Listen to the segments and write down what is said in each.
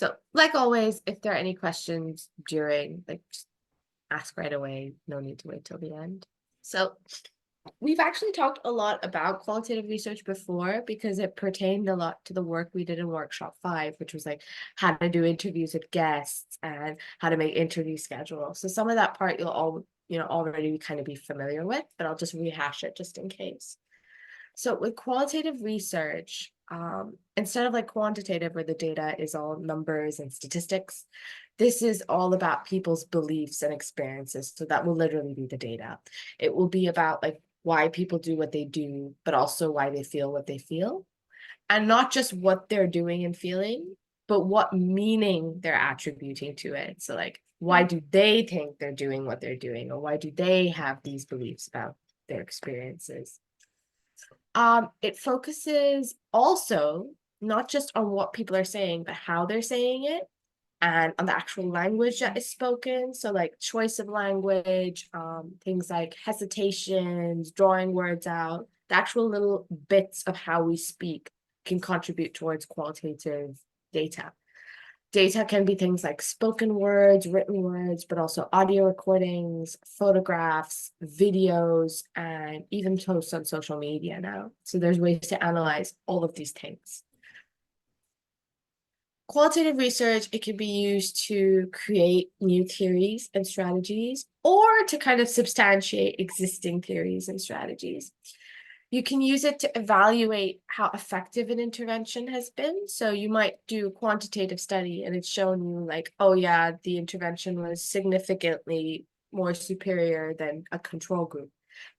So like always, if there are any questions during, like just ask right away. No need to wait till the end. So we've actually talked a lot about qualitative research before because it pertained a lot to the work we did in workshop 5, which was like how to do interviews with guests and how to make interview schedules. So some of that part you'll all, already kind of be familiar with, but I'll just rehash it just in case. So with qualitative research, instead of like quantitative where the data is all numbers and statistics, this is all about people's beliefs and experiences. So that will literally be the data. It will be about like why people do what they do, but also why they feel what they feel. And not just what they're doing and feeling, but what meaning they're attributing to it. So like, why do they think they're doing what they're doing? Or why do they have these beliefs about their experiences? It focuses also not just on what people are saying, but how they're saying it and on the actual language that is spoken. So like choice of language, things like hesitations, drawing words out, the actual little bits of how we speak can contribute towards qualitative data. Data can be things like spoken words, written words, but also audio recordings, photographs, videos, and even posts on social media now. So there's ways to analyze all of these things. Qualitative research, it can be used to create new theories and strategies or to kind of substantiate existing theories and strategies. You can use it to evaluate how effective an intervention has been. So you might do a quantitative study and it's shown you like, oh yeah, the intervention was significantly more superior than a control group.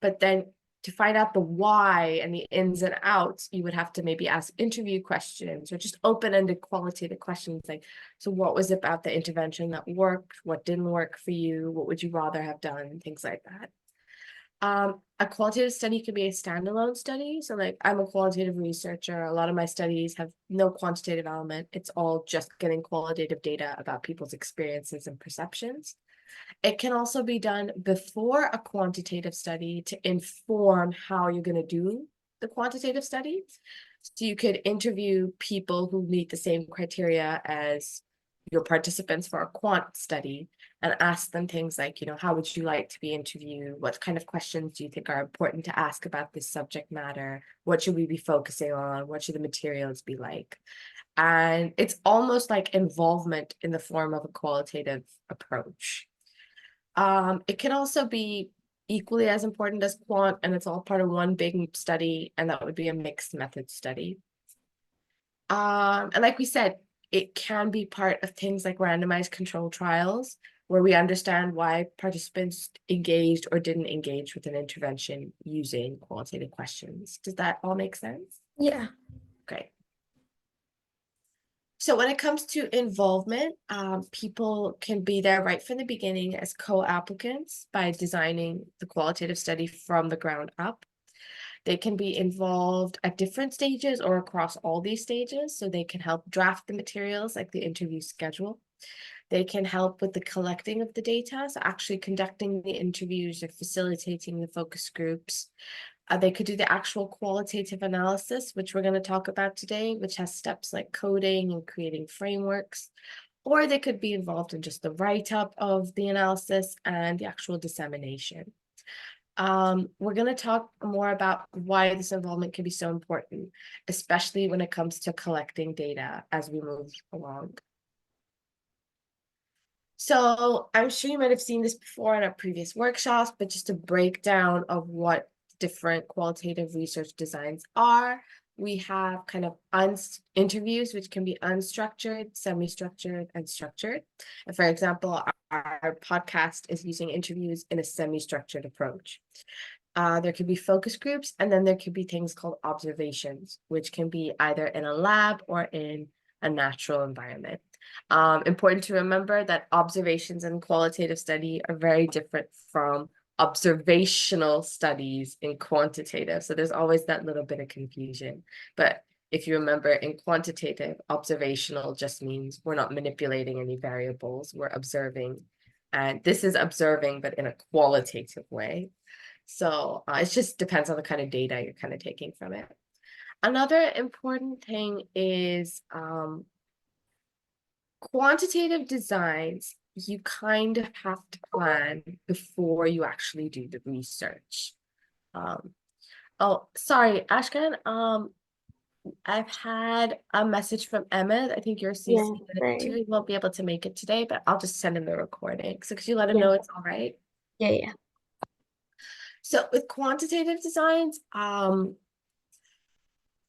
But then to find out the why and the ins and outs, you would have to maybe ask interview questions or just open-ended qualitative questions like, so what was it about the intervention that worked? What didn't work for you? What would you rather have done? Things like that. A qualitative study could be a standalone study. So like I'm a qualitative researcher. A lot of my studies have no quantitative element. It's all just getting qualitative data about people's experiences and perceptions. It can also be done before a quantitative study to inform how you're going to do the quantitative study. So you could interview people who meet the same criteria as your participants for a quant study and ask them things like, how would you like to be interviewed? What kind of questions do you think are important to ask about this subject matter? What should we be focusing on? What should the materials be like? And it's almost like involvement in the form of a qualitative approach. It can also be equally as important as quant, and it's all part of one big study, and that would be a mixed method study. And like we said, it can be part of things like randomized controlled trials, where we understand why participants engaged or didn't engage with an intervention using qualitative questions. Does that all make sense? Yeah. Great. So when it comes to involvement, people can be there right from the beginning as co-applicants by designing the qualitative study from the ground up. They can be involved at different stages or across all these stages, so they can help draft the materials like the interview schedule. They can help with the collecting of the data, so actually conducting the interviews or facilitating the focus groups. They could do the actual qualitative analysis, which we're going to talk about today, which has steps like coding and creating frameworks. Or they could be involved in just the write-up of the analysis and the actual dissemination. We're going to talk more about why this involvement can be so important, especially when it comes to collecting data as we move along. So I'm sure you might have seen this before in our previous workshops, but just a breakdown of what different qualitative research designs are. We have kind of interviews, which can be unstructured, semi-structured, and structured. And for example, our podcast is using interviews in a semi-structured approach. There could be focus groups, and then there could be things called observations, which can be either in a lab or in a natural environment. Important to remember that observations in qualitative study are very different from observational studies in quantitative. So there's always that little bit of confusion. But if you remember, in quantitative, observational just means we're not manipulating any variables, we're observing. And this is observing, but in a qualitative way. So it just depends on the kind of data you're kind of taking from it. Another important thing is Quantitative designs, you kind of have to plan before you actually do the research. Oh, sorry, Ashkan. I've had a message from Emma. I think you're Yeah, CC in it too. sorry. He won't be able to make it today, but I'll just send him the recording. So could you let him Yeah, know it's all right? yeah. So with quantitative designs,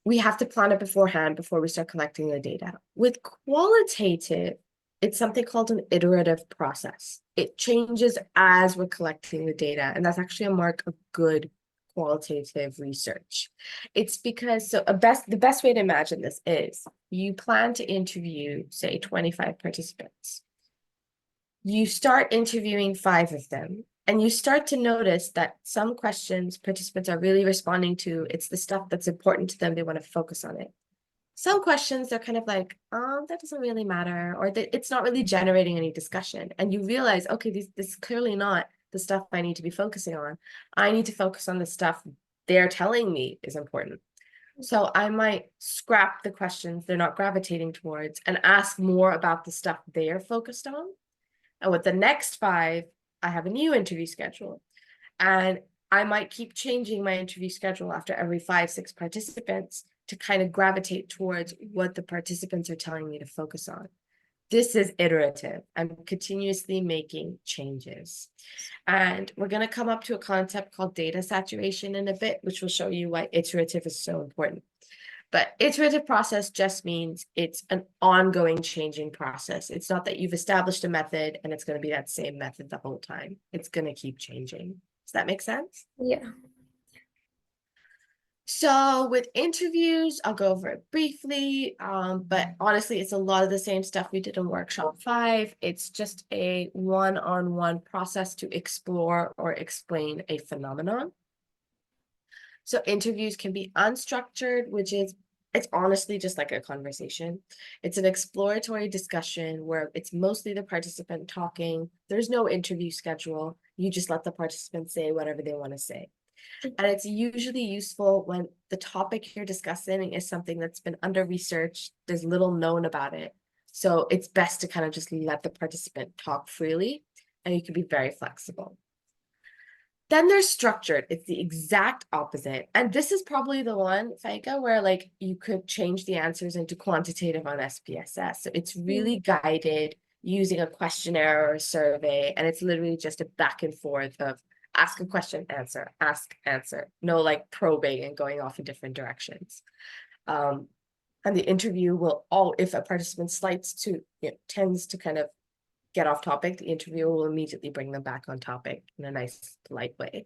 we have to plan it beforehand before we start collecting the data. With qualitative, it's something called an iterative process. It changes as we're collecting the data, and that's actually a mark of good qualitative research. It's because the best way to imagine this is you plan to interview, say, 25 participants. You start interviewing 5 of them, and you start to notice that some questions participants are really responding to, it's the stuff that's important to them, they want to focus on it. Some questions they're kind of like, that doesn't really matter, or that it's not really generating any discussion. And you realize, okay, this is clearly not the stuff I need to be focusing on. I need to focus on the stuff they're telling me is important. So I might scrap the questions they're not gravitating towards and ask more about the stuff they're focused on. And with the next 5, I have a new interview schedule. And I might keep changing my interview schedule after every 5, 6 participants to kind of gravitate towards what the participants are telling me to focus on. This is iterative. I'm continuously making changes. And we're going to come up to a concept called data saturation in a bit, which will show you why iterative is so important. But iterative process just means it's an ongoing changing process. It's not that you've established a method and it's going to be that same method the whole time. It's going to keep changing. Does that make sense? Yeah. So with interviews, I'll go over it briefly, but honestly, it's a lot of the same stuff we did in workshop 5. It's just a one-on-one process to explore or explain a phenomenon. So interviews can be unstructured, which is, it's honestly just like a conversation. It's an exploratory discussion where it's mostly the participant talking. There's no interview schedule. You just let the participants say whatever they want to say. And it's usually useful when the topic you're discussing is something that's been under researched. There's little known about it. So it's best to kind of just let the participant talk freely, and you can be very flexible. Then there's structured. It's the exact opposite. And this is probably the one, Faika, where like you could change the answers into quantitative on SPSS. So it's really guided using a questionnaire or a survey. And it's literally just a back and forth of ask a question, answer, ask, answer. No like probing and going off in different directions. And the interview will if a participant tends to kind of get off topic, the interviewer will immediately bring them back on topic in a nice, polite way.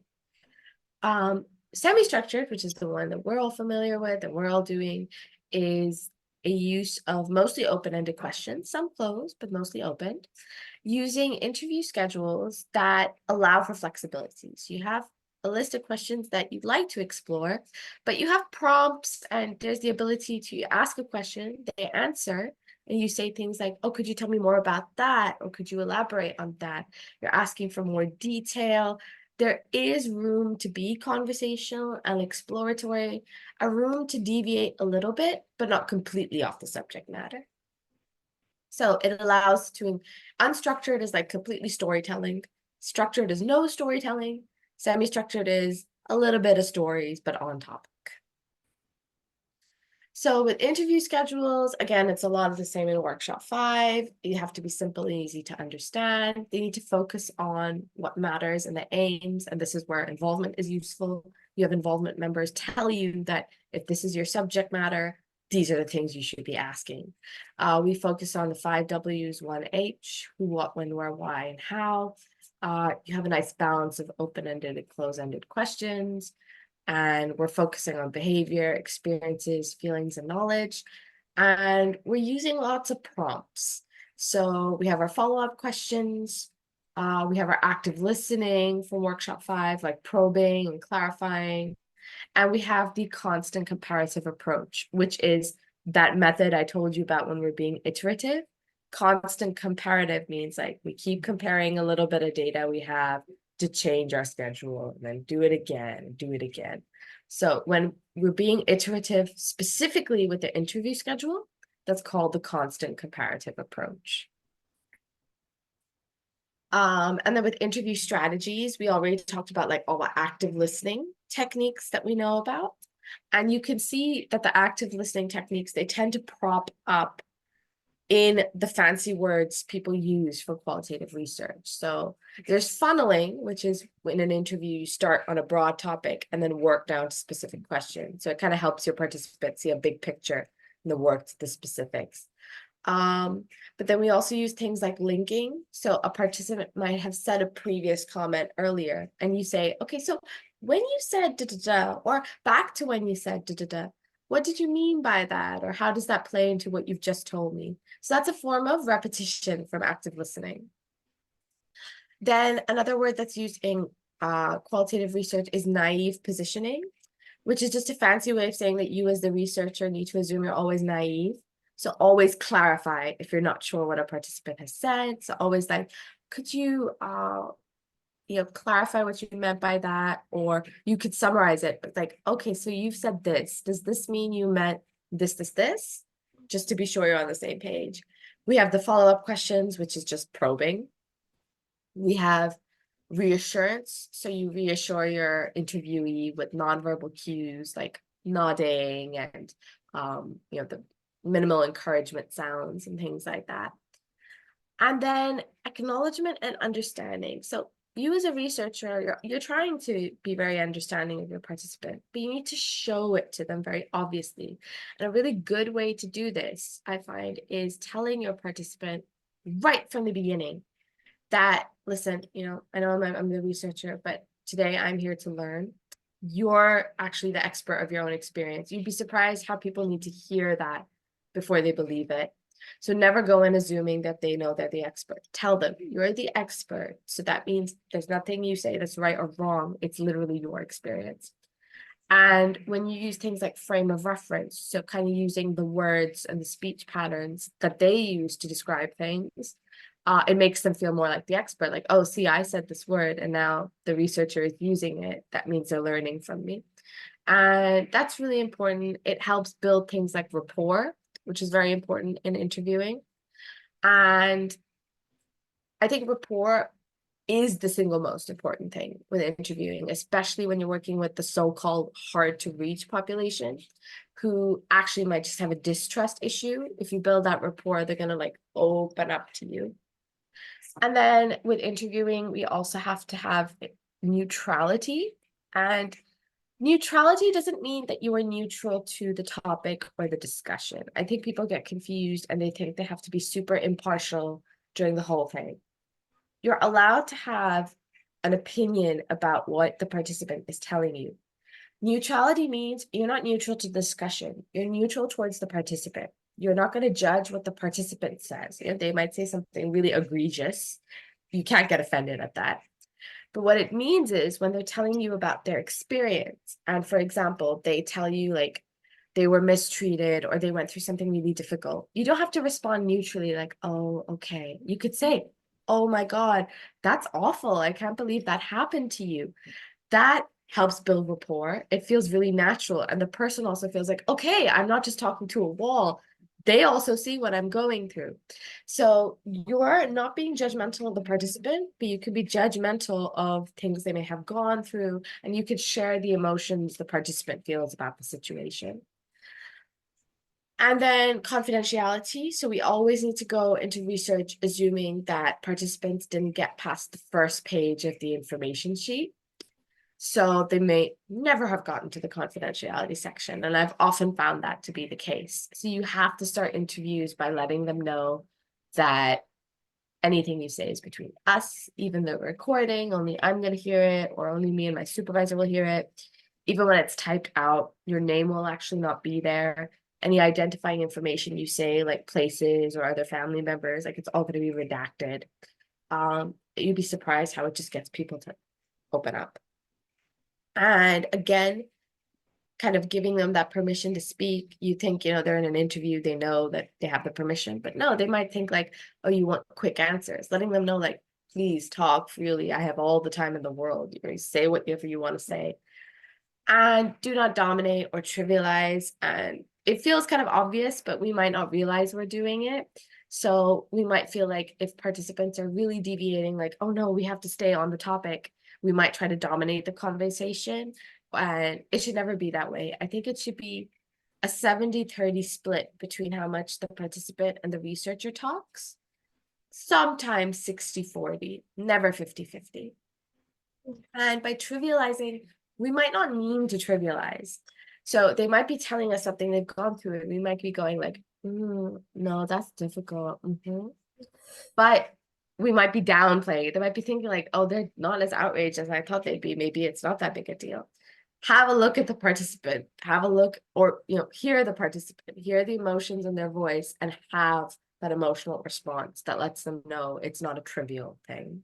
Semi-structured, which is the one that we're all familiar with and we're all doing, is a use of mostly open-ended questions, some closed, but mostly open, using interview schedules that allow for flexibility. So you have a list of questions that you'd like to explore, but you have prompts and there's the ability to ask a question, they answer, and you say things like, oh, could you tell me more about that? Or could you elaborate on that? You're asking for more detail. There is room to be conversational and exploratory, a room to deviate a little bit, but not completely off the subject matter. So it allows to, unstructured is like completely storytelling. Structured is no storytelling. Semi-structured is a little bit of stories, but on topic. So with interview schedules, again, it's a lot of the same in workshop 5. You have to be simple and easy to understand. They need to focus on what matters and the aims, and this is where involvement is useful. You have involvement members tell you that if this is your subject matter, these are the things you should be asking. We focus on the 5 W's, 1 H, who, what, when, where, why, and how. You have a nice balance of open-ended and close-ended questions. And we're focusing on behavior, experiences, feelings, and knowledge. And we're using lots of prompts. So we have our follow-up questions. We have our active listening from workshop 5, like probing and clarifying. And we have the constant comparative approach, which is that method I told you about when we're being iterative. Constant comparative means like we keep comparing a little bit of data we have to change our schedule and then do it again, do it again. So when we're being iterative, specifically with the interview schedule, That's called the constant comparative approach. And then with interview strategies, we already talked about like all the active listening techniques that we know about. And you can see that the active listening techniques, they tend to prop up in the fancy words people use for qualitative research. So there's funneling, which is in an interview, you start on a broad topic and then work down to specific questions. So it kind of helps your participants see a big picture and then work to the specifics. But then we also use things like linking. So a participant might have said a previous comment earlier, and you say, okay, so when you said da da da, or back to when you said da da da, what did you mean by that? Or how does that play into what you've just told me? So that's a form of repetition from active listening. Then another word that's used in qualitative research is naive positioning, which is just a fancy way of saying that you as the researcher need to assume you're always naive. So always clarify if you're not sure what a participant has said. So always like, could you clarify what you meant by that? Or you could summarize it, but like, okay, so you've said this. Does this mean you meant this, this, this? Just to be sure you're on the same page. We have the follow-up questions, which is just probing. We have reassurance. So you reassure your interviewee with nonverbal cues like nodding and the minimal encouragement sounds and things like that. And then acknowledgement and understanding. So you as a researcher, you're trying to be very understanding of your participant, but you need to show it to them very obviously. And a really good way to do this, I find, is telling your participant right from the beginning that, listen, I know I'm the researcher, but today I'm here to learn. You're actually the expert of your own experience. You'd be surprised how people need to hear that before they believe it. So never go in assuming that they know they're the expert. Tell them you're the expert. So that means there's nothing you say that's right or wrong. It's literally your experience. And when you use things like frame of reference, so kind of using the words and the speech patterns that they use to describe things, it makes them feel more like the expert. Like, oh, see, I said this word and now the researcher is using it. That means they're learning from me. And that's really important. It helps build things like rapport, which is very important in interviewing. And I think rapport is the single most important thing with interviewing, especially when you're working with the so-called hard to reach population who actually might just have a distrust issue. If you build that rapport, they're going to like open up to you. And then with interviewing, we also have to have neutrality. And neutrality doesn't mean that you are neutral to the topic or the discussion. I think people get confused and they think they have to be super impartial during the whole thing. You're allowed to have an opinion about what the participant is telling you. Neutrality means you're not neutral to the discussion. You're neutral towards the participant. You're not going to judge what the participant says. They might say something really egregious. You can't get offended at that. But what it means is when they're telling you about their experience, and for example, they tell you like they were mistreated or they went through something really difficult, you don't have to respond neutrally like, oh, okay. You could say, oh my God, that's awful. I can't believe that happened to you. That helps build rapport. It feels really natural. And the person also feels like, okay, I'm not just talking to a wall. They also see what I'm going through. So you're not being judgmental of the participant, but you could be judgmental of things they may have gone through, and you could share the emotions the participant feels about the situation. And then confidentiality. So we always need to go into research assuming that participants didn't get past the first page of the information sheet. So they may never have gotten to the confidentiality section. And I've often found that to be the case. So you have to start interviews by letting them know that anything you say is between us, even though we're recording, only I'm going to hear it, or only me and my supervisor will hear it. Even when it's typed out, your name will actually not be there. Any identifying information you say, like places or other family members, like it's all going to be redacted. You'd be surprised how it just gets people to open up. And again, kind of giving them that permission to speak. You think, they're in an interview, they know that they have the permission, but no, they might think like, oh, you want quick answers. Letting them know like, please talk freely. I have all the time in the world. Say whatever you want to say. And do not dominate or trivialize. And it feels kind of obvious, but we might not realize we're doing it. So we might feel like if participants are really deviating, like, oh no, we have to stay on the topic, we might try to dominate the conversation. And it should never be that way. I think it should be a 70-30 split between how much the participant and the researcher talks. Sometimes 60-40, never 50-50. And by trivializing, we might not mean to trivialize. So they might be telling us something they've gone through, and we might be going like, no, that's difficult. But we might be downplaying it. They might be thinking like, oh, they're not as outraged as I thought they'd be. Maybe it's not that big a deal. Have a look at the participant, have a look, or hear the participant, hear the emotions in their voice, and have that emotional response that lets them know it's not a trivial thing.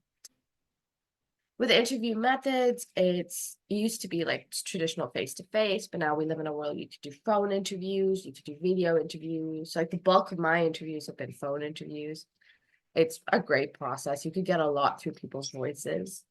With interview methods, it used to be like traditional face-to-face, but now we live in a world you could do phone interviews, you could do video interviews. So like the bulk of my interviews have been phone interviews. It's a great process. You could get a lot through people's voices.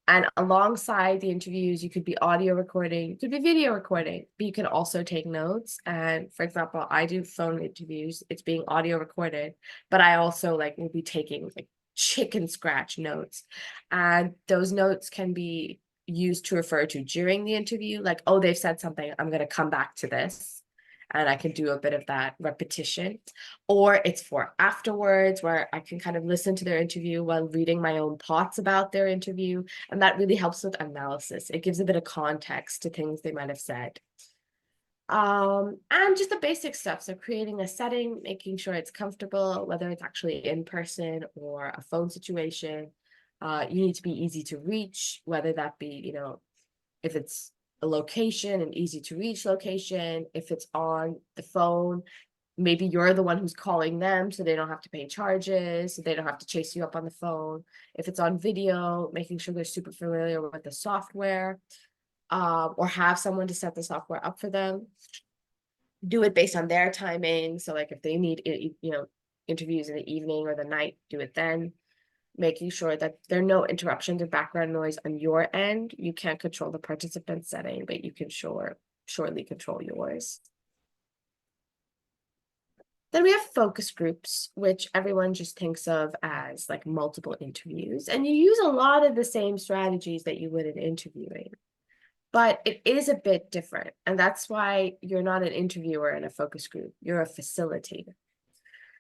And alongside the interviews, you could be audio recording, you could be video recording, but you can also take notes. And for example, I do phone interviews, it's being audio recorded, but I also like will be taking like chicken scratch notes. And those notes can be used to refer to during the interview, like, oh, they've said something, I'm going to come back to this. And I can do a bit of that repetition. Or it's for afterwards, where I can kind of listen to their interview while reading my own thoughts about their interview. And that really helps with analysis. It gives a bit of context to things they might have said. And just the basic stuff. So creating a setting, making sure it's comfortable, whether it's actually in person or a phone situation. You need to be easy to reach, whether that be, if it's a location, an easy to reach location, if it's on the phone, maybe you're the one who's calling them so they don't have to pay charges, so they don't have to chase you up on the phone. If it's on video, making sure they're super familiar with the software, or have someone to set the software up for them. Do it based on their timing. So like if they need interviews in the evening or the night, do it then. Making sure that there are no interruptions or background noise on your end. You can't control the participant setting, but you can surely control yours. Then we have focus groups, which everyone just thinks of as like multiple interviews. And you use a lot of the same strategies that you would in interviewing, but it is a bit different. And that's why you're not an interviewer in a focus group, you're a facilitator.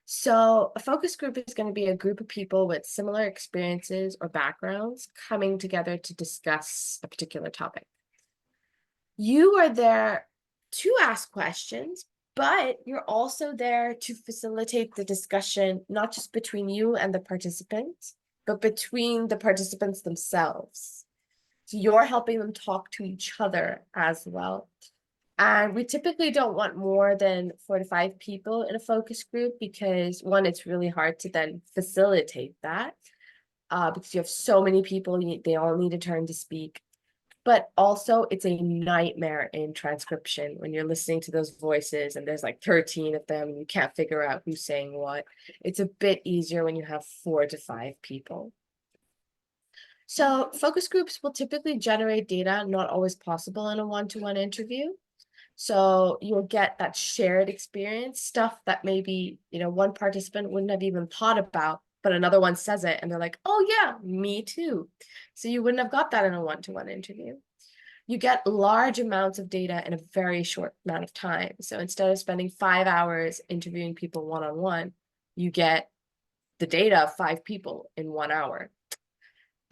So a focus group is going to be a group of people with similar experiences or backgrounds coming together to discuss a particular topic. You are there to ask questions, but you're also there to facilitate the discussion, not just between you and the participants, but between the participants themselves. So you're helping them talk to each other as well. And we typically don't want more than 4 to 5 people in a focus group because one, it's really hard to then facilitate that because you have so many people, they all need a turn to speak. But also it's a nightmare in transcription when you're listening to those voices and there's like 13 of them and you can't figure out who's saying what. It's a bit easier when you have 4 to 5 people. So focus groups will typically generate data, not always possible in a one-to-one interview. So you'll get that shared experience, stuff that maybe, one participant wouldn't have even thought about, but another one says it and they're like, oh yeah, me too. So you wouldn't have got that in a one-to-one interview. You get large amounts of data in a very short amount of time. So instead of spending 5 hours interviewing people one-on-one, you get the data of 5 people in 1 hour.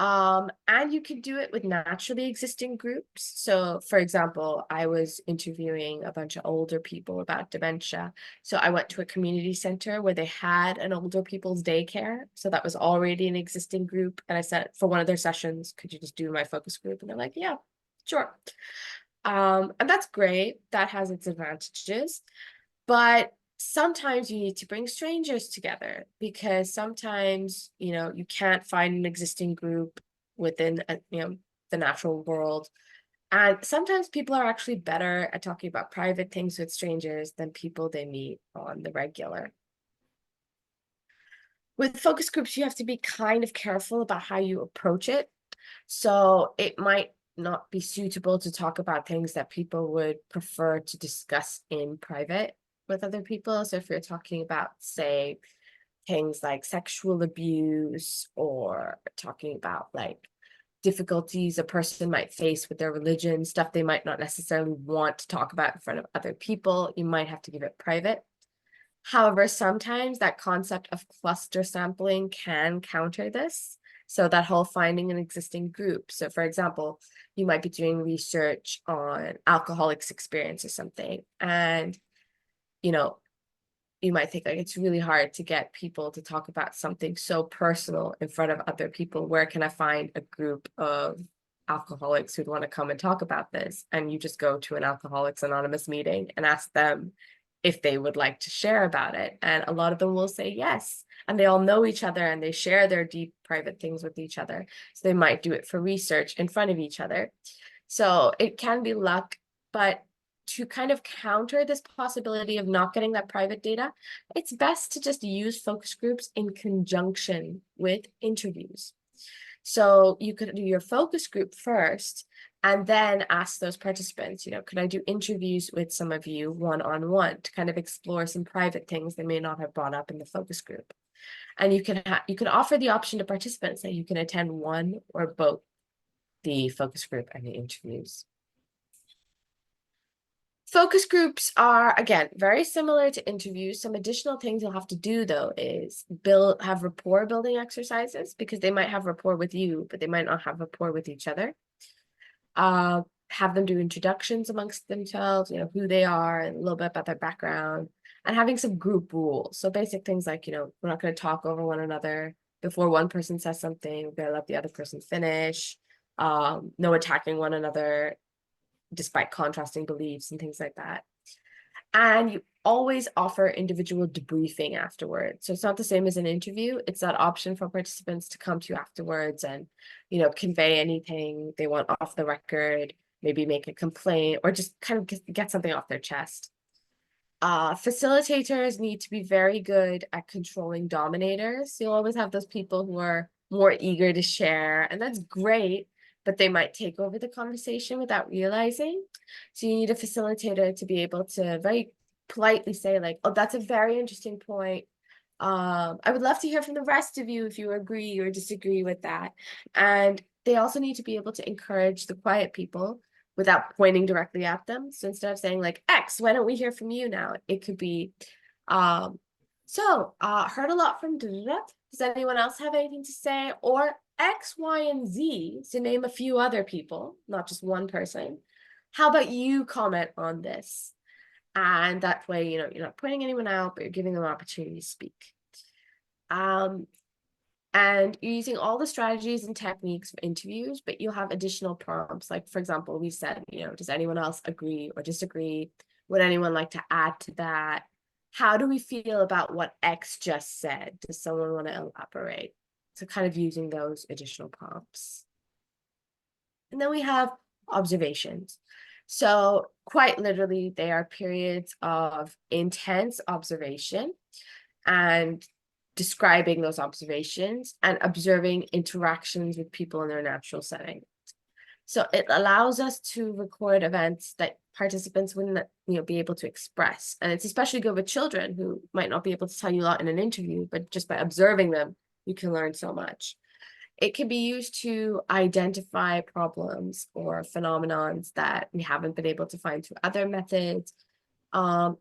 And you can do it with naturally existing groups. So for example, I was interviewing a bunch of older people about dementia. So I went to a community center where they had an older people's daycare. So that was already an existing group. And I said, for one of their sessions, could you just do my focus group? And they're like, yeah, sure. And that's great. That has its advantages. But sometimes you need to bring strangers together because sometimes, you can't find an existing group within, the natural world. And sometimes people are actually better at talking about private things with strangers than people they meet on the regular. With focus groups, you have to be kind of careful about how you approach it. So it might not be suitable to talk about things that people would prefer to discuss in private with other people. So if you're talking about, say, things like sexual abuse, or talking about like difficulties a person might face with their religion, stuff they might not necessarily want to talk about in front of other people, you might have to give it private. However, sometimes that concept of cluster sampling can counter this. So that whole finding an existing group. So for example, you might be doing research on alcoholics' experience or something, and you know, you might think like it's really hard to get people to talk about something so personal in front of other people. Where can I find a group of alcoholics who'd want to come and talk about this? And you just go to an Alcoholics Anonymous meeting and ask them if they would like to share about it. And a lot of them will say yes. And they all know each other and they share their deep private things with each other. So they might do it for research in front of each other. So it can be luck, but to kind of counter this possibility of not getting that private data, it's best to just use focus groups in conjunction with interviews. So you could do your focus group first and then ask those participants, could I do interviews with some of you one-on-one to kind of explore some private things they may not have brought up in the focus group. And you can offer the option to participants that you can attend one or both the focus group and the interviews. Focus groups are, again, very similar to interviews. Some additional things you'll have to do, though, is have rapport building exercises, because they might have rapport with you, but they might not have rapport with each other. Have them do introductions amongst themselves, who they are, and a little bit about their background, and having some group rules. So basic things like, we're not going to talk over one another. Before one person says something, we're going to let the other person finish. No attacking one another, despite contrasting beliefs and things like that. And you always offer individual debriefing afterwards. So it's not the same as an interview. It's that option for participants to come to you afterwards and, convey anything they want off the record, maybe make a complaint, or just kind of get something off their chest. Facilitators need to be very good at controlling dominators. You'll always have those people who are more eager to share, and that's great, but they might take over the conversation without realizing. So you need a facilitator to be able to very politely say like, oh, that's a very interesting point. I would love to hear from the rest of you if you agree or disagree with that. And they also need to be able to encourage the quiet people without pointing directly at them. So instead of saying like, X, why don't we hear from you now? It could be, heard a lot from da, da, da. Does anyone else have anything to say? Or X, Y, and Z, to name a few other people, not just one person. How about you comment on this? And that way, you're not pointing anyone out, but you're giving them an opportunity to speak. And you're using all the strategies and techniques for interviews, but you'll have additional prompts. Like, for example, we said, does anyone else agree or disagree? Would anyone like to add to that? How do we feel about what X just said? Does someone want to elaborate? So kind of using those additional prompts. And then we have observations. So quite literally, they are periods of intense observation and describing those observations and observing interactions with people in their natural setting. So it allows us to record events that participants wouldn't be able to express. And it's especially good with children who might not be able to tell you a lot in an interview, but just by observing them, you can learn so much. It can be used to identify problems or phenomenons that we haven't been able to find through other methods.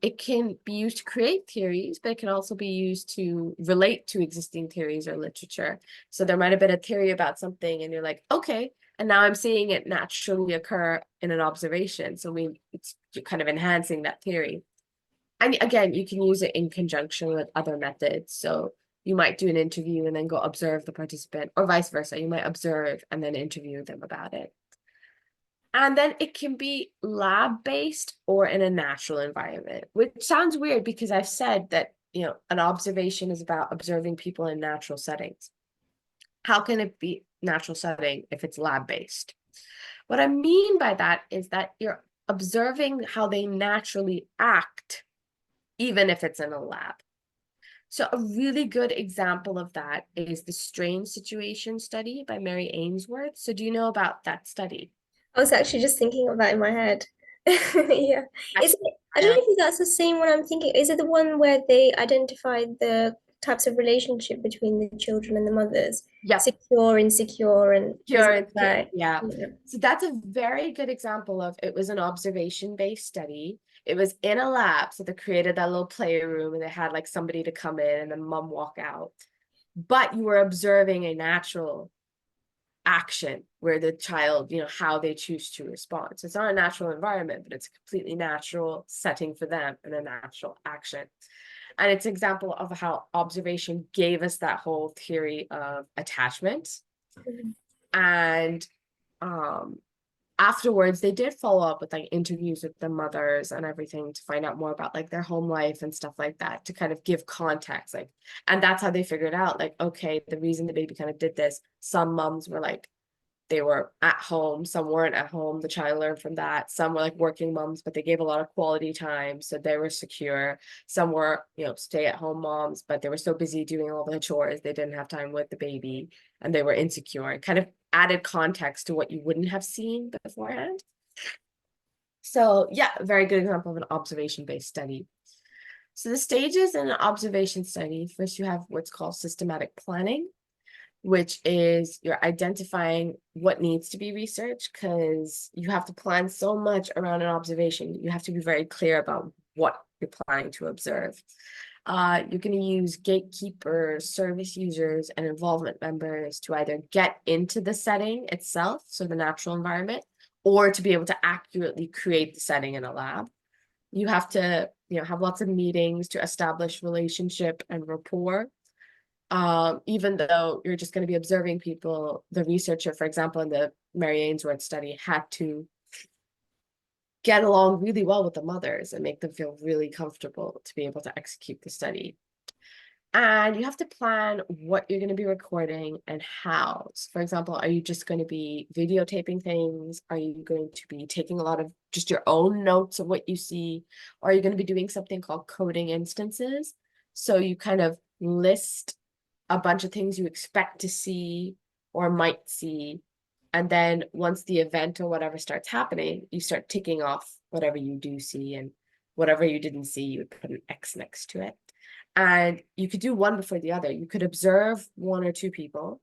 It can be used to create theories, but it can also be used to relate to existing theories or literature. So there might have been a theory about something and you're like, okay, and now I'm seeing it naturally occur in an observation. So it's kind of enhancing that theory. And again, you can use it in conjunction with other methods. So you might do an interview and then go observe the participant, or vice versa. You might observe and then interview them about it. And then it can be lab-based or in a natural environment, which sounds weird because I've said that, an observation is about observing people in natural settings. How can it be natural setting if it's lab-based? What I mean by that is that you're observing how they naturally act, even if it's in a lab. So a really good example of that is the strange situation study by Mary Ainsworth. So do you know about that study? I was actually just thinking of that in my head. Yeah. Is it, I don't Yeah. know if that's the same one I'm thinking. Is it the one where they identified the types of relationship between the children and the mothers? Yep. Secure, insecure, and is Pure it and right? yeah. Yeah. So that's a very good example of it was an observation-based study. It was in a lab, so they created that little playroom and they had like somebody to come in and then mom walk out. But you were observing a natural action where the child, how they choose to respond. So it's not a natural environment, but it's a completely natural setting for them and a natural action. And it's an example of how observation gave us that whole theory of attachment. Mhm. And um afterwards they did follow up with like interviews with the mothers and everything to find out more about like their home life and stuff like that to kind of give context, like, and that's how they figured out like, okay, the reason the baby kind of did this, some moms were like they were at home, some weren't at home, the child learned from that, some were like working moms but they gave a lot of quality time so they were secure, some were stay at home moms but they were so busy doing all the chores they didn't have time with the baby and they were insecure. It kind of added context to what you wouldn't have seen beforehand. So yeah, a very good example of an observation-based study. So the stages in an observation study, first you have what's called systematic planning, which is you're identifying what needs to be researched because you have to plan so much around an observation. You have to be very clear about what you're planning to observe. You're going to use gatekeepers, service users, and involvement members to either get into the setting itself, so the natural environment, or to be able to accurately create the setting in a lab. You have to, have lots of meetings to establish relationship and rapport. Even though you're just going to be observing people, the researcher, for example, in the Mary Ainsworth study, had to get along really well with the mothers and make them feel really comfortable to be able to execute the study. And you have to plan what you're going to be recording and how. So for example, are you just going to be videotaping things? Are you going to be taking a lot of just your own notes of what you see? Or are you going to be doing something called coding instances? So you kind of list a bunch of things you expect to see or might see. And then once the event or whatever starts happening, you start ticking off whatever you do see, and whatever you didn't see, you would put an X next to it. And you could do one before the other. You could observe one or two people,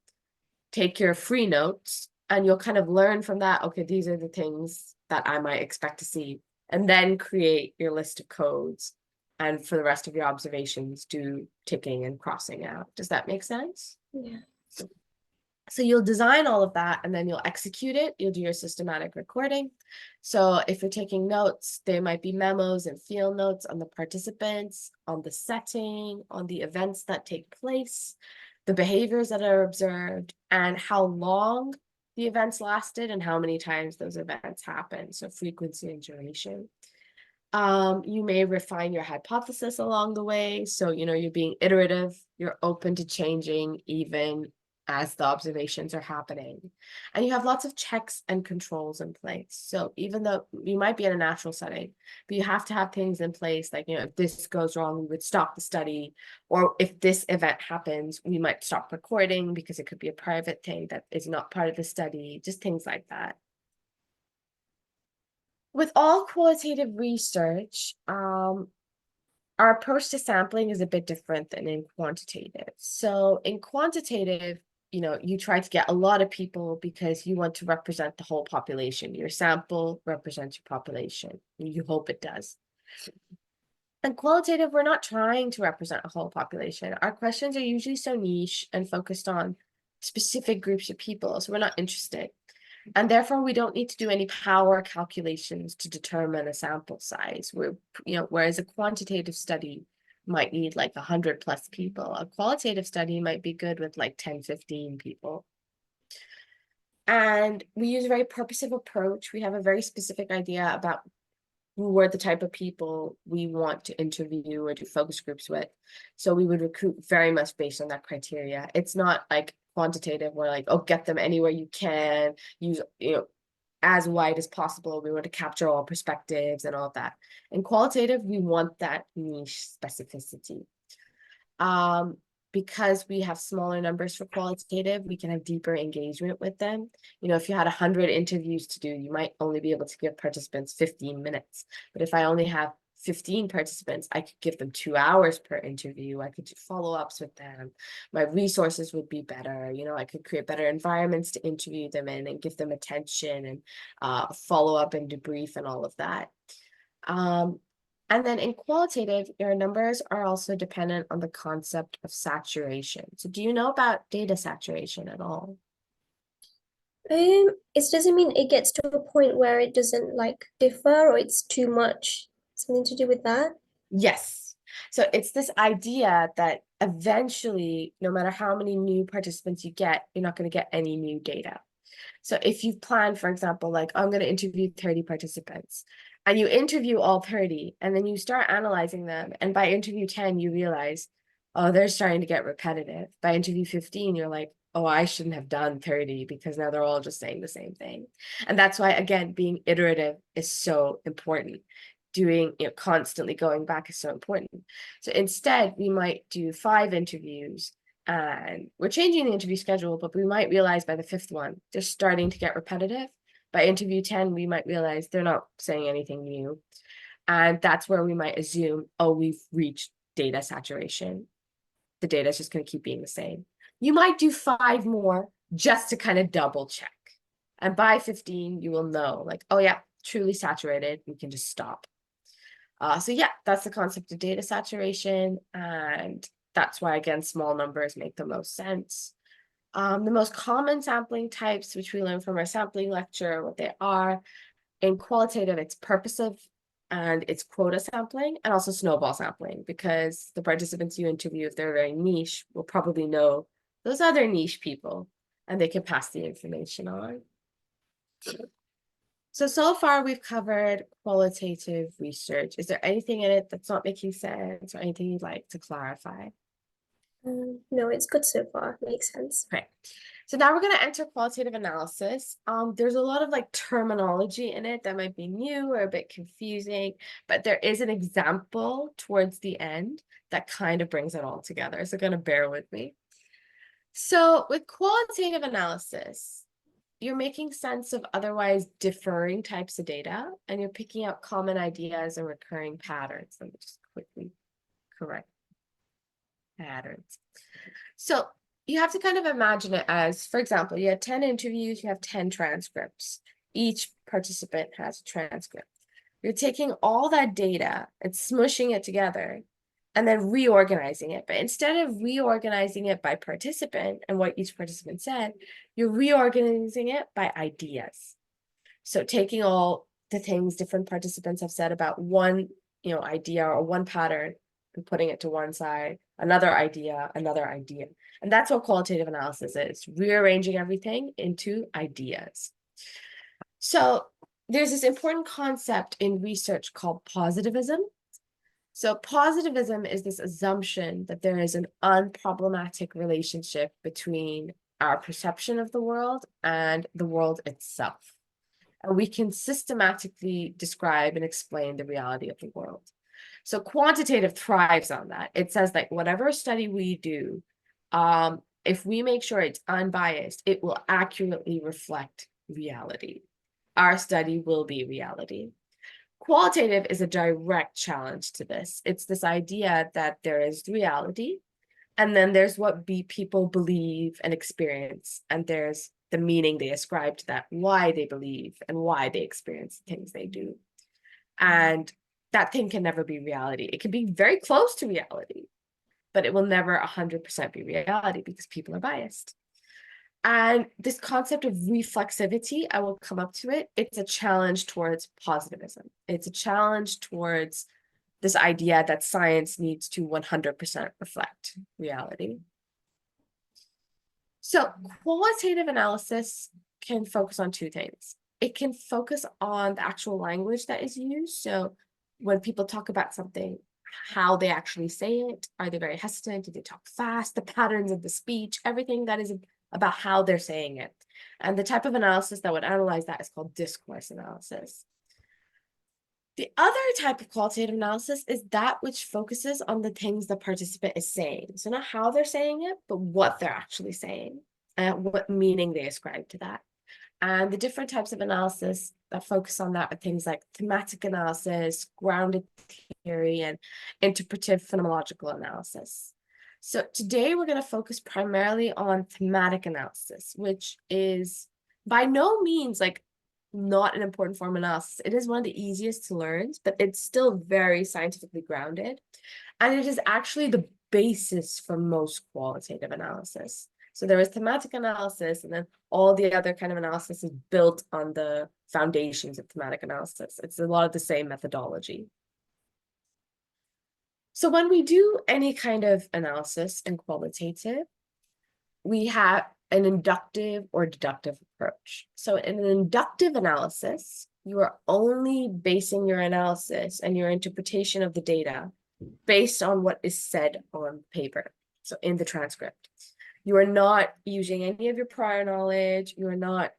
take your free notes, and you'll kind of learn from that. Okay, these are the things that I might expect to see. And then create your list of codes. And for the rest of your observations, do ticking and crossing out. Does that make sense? Yeah. So you'll design all of that and then you'll execute it. You'll do your systematic recording. So if you're taking notes, there might be memos and field notes on the participants, on the setting, on the events that take place, the behaviors that are observed, and how long the events lasted and how many times those events happened. So frequency and duration. You may refine your hypothesis along the way. So, you're being iterative, you're open to changing even as the observations are happening. And you have lots of checks and controls in place. So even though you might be in a natural setting, but you have to have things in place like, if this goes wrong, we would stop the study. Or if this event happens, we might stop recording because it could be a private thing that is not part of the study, just things like that. With all qualitative research, our approach to sampling is a bit different than in quantitative. So in quantitative, you try to get a lot of people because you want to represent the whole population. Your sample represents your population. You hope it does. And qualitative, we're not trying to represent a whole population. Our questions are usually so niche and focused on specific groups of people, so we're not interested. And therefore, we don't need to do any power calculations to determine a sample size. Whereas a quantitative study might need like 100 plus people, a qualitative study might be good with like 10, 15 people. And we use a very purposive approach. We have a very specific idea about who are the type of people we want to interview or do focus groups with. So we would recruit very much based on that criteria. It's not like quantitative where like, oh, get them anywhere you can, use, as wide as possible. We want to capture all perspectives and all of that. In qualitative, we want that niche specificity. because we have smaller numbers for qualitative, we can have deeper engagement with them. You know, if you had 100 interviews to do, you might only be able to give participants 15 minutes. But if I only have 15 participants, I could give them 2 hours per interview. I could do follow-ups with them. My resources would be better. You know, I could create better environments to interview them in and give them attention and follow up and debrief and all of that. And then in qualitative, your numbers are also dependent on the concept of saturation. So do you know about data saturation at all? It doesn't mean it gets to a point where it doesn't like differ or it's too much. Something to do with that. Yes. So it's this idea that eventually, no matter how many new participants you get, you're not going to get any new data. So if you've planned, for example, like I'm going to interview 30 participants and you interview all 30 and then you start analyzing them. And by interview 10, you realize, oh, they're starting to get repetitive. By interview 15, you're like, oh, I shouldn't have done 30 because now they're all just saying the same thing. And that's why, again, being iterative is so important. Doing, constantly going back is so important. So instead, we might do 5 interviews and we're changing the interview schedule, but we might realize by the 5th one, they're starting to get repetitive. By interview 10, we might realize they're not saying anything new. And that's where we might assume, oh, we've reached data saturation. The data is just going to keep being the same. You might do 5 more just to kind of double check. And by 15, you will know like, oh yeah, truly saturated. We can just stop. So yeah, that's the concept of data saturation. And that's why, again, small numbers make the most sense. The most common sampling types, which we learned from our sampling lecture, what they are. In qualitative, it's purposive and it's quota sampling and also snowball sampling, because the participants you interview, if they're very niche, will probably know those other niche people and they can pass the information on. So far we've covered qualitative research. Is there anything in it that's not making sense or anything you'd like to clarify? No, it's good so far. Makes sense. Okay. So now we're going to enter qualitative analysis. There's a lot of like terminology in it that might be new or a bit confusing, but there is an example towards the end that kind of brings it all together. So going to bear with me. So with qualitative analysis, you're making sense of otherwise differing types of data, and you're picking out common ideas and recurring patterns. Let me just quickly correct patterns. So you have to kind of imagine it as, for example, you had 10 interviews, you have 10 transcripts. Each participant has a transcript. You're taking all that data and smushing it together and then reorganizing it. But instead of reorganizing it by participant and what each participant said, you're reorganizing it by ideas. So taking all the things different participants have said about one, idea or one pattern and putting it to one side, another idea. And that's what qualitative analysis is, rearranging everything into ideas. So there's this important concept in research called positivism. So positivism is this assumption that there is an unproblematic relationship between our perception of the world and the world itself. And we can systematically describe and explain the reality of the world. So quantitative thrives on that. It says like whatever study we do, if we make sure it's unbiased, it will accurately reflect reality. Our study will be reality. Qualitative is a direct challenge to this. It's this idea that there is reality, and then there's what people believe and experience, and there's the meaning they ascribe to that, why they believe and why they experience the things they do. And that thing can never be reality. It can be very close to reality, but it will never 100% be reality because people are biased. And this concept of reflexivity, I will come up to it. It's a challenge towards positivism. It's a challenge towards this idea that science needs to 100% reflect reality. So qualitative analysis can focus on 2 things. It can focus on the actual language that is used. So when people talk about something, how they actually say it, are they very hesitant? Do they talk fast? The patterns of the speech, everything that is about how they're saying it. And the type of analysis that would analyze that is called discourse analysis. The other type of qualitative analysis is that which focuses on the things the participant is saying. So not how they're saying it, but what they're actually saying and what meaning they ascribe to that. And the different types of analysis that focus on that are things like thematic analysis, grounded theory, and interpretive phenomenological analysis. So today we're going to focus primarily on thematic analysis, which is by no means like not an important form of analysis. It is one of the easiest to learn, but it's still very scientifically grounded. And it is actually the basis for most qualitative analysis. So there is thematic analysis, and then all the other kind of analysis is built on the foundations of thematic analysis. It's a lot of the same methodology. So when we do any kind of analysis in qualitative, we have an inductive or deductive approach. So in an inductive analysis, you are only basing your analysis and your interpretation of the data based on what is said on paper, so in the transcript. You are not using any of your prior knowledge. You are not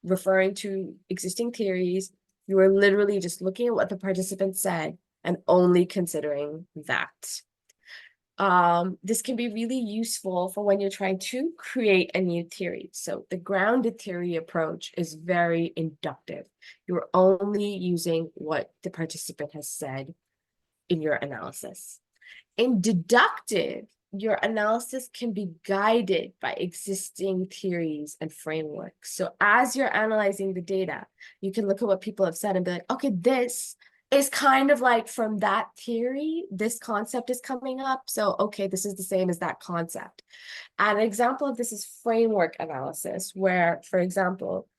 referring to existing theories. You are literally just looking at what the participant said and only considering that. This can be really useful for when you're trying to create a new theory. So the grounded theory approach is very inductive. You're only using what the participant has said in your analysis. In deductive, your analysis can be guided by existing theories and frameworks. So as you're analyzing the data, you can look at what people have said and be like, okay, this is kind of like from that theory, this concept is coming up. So, okay, this is the same as that concept. And an example of this is framework analysis, where, for example,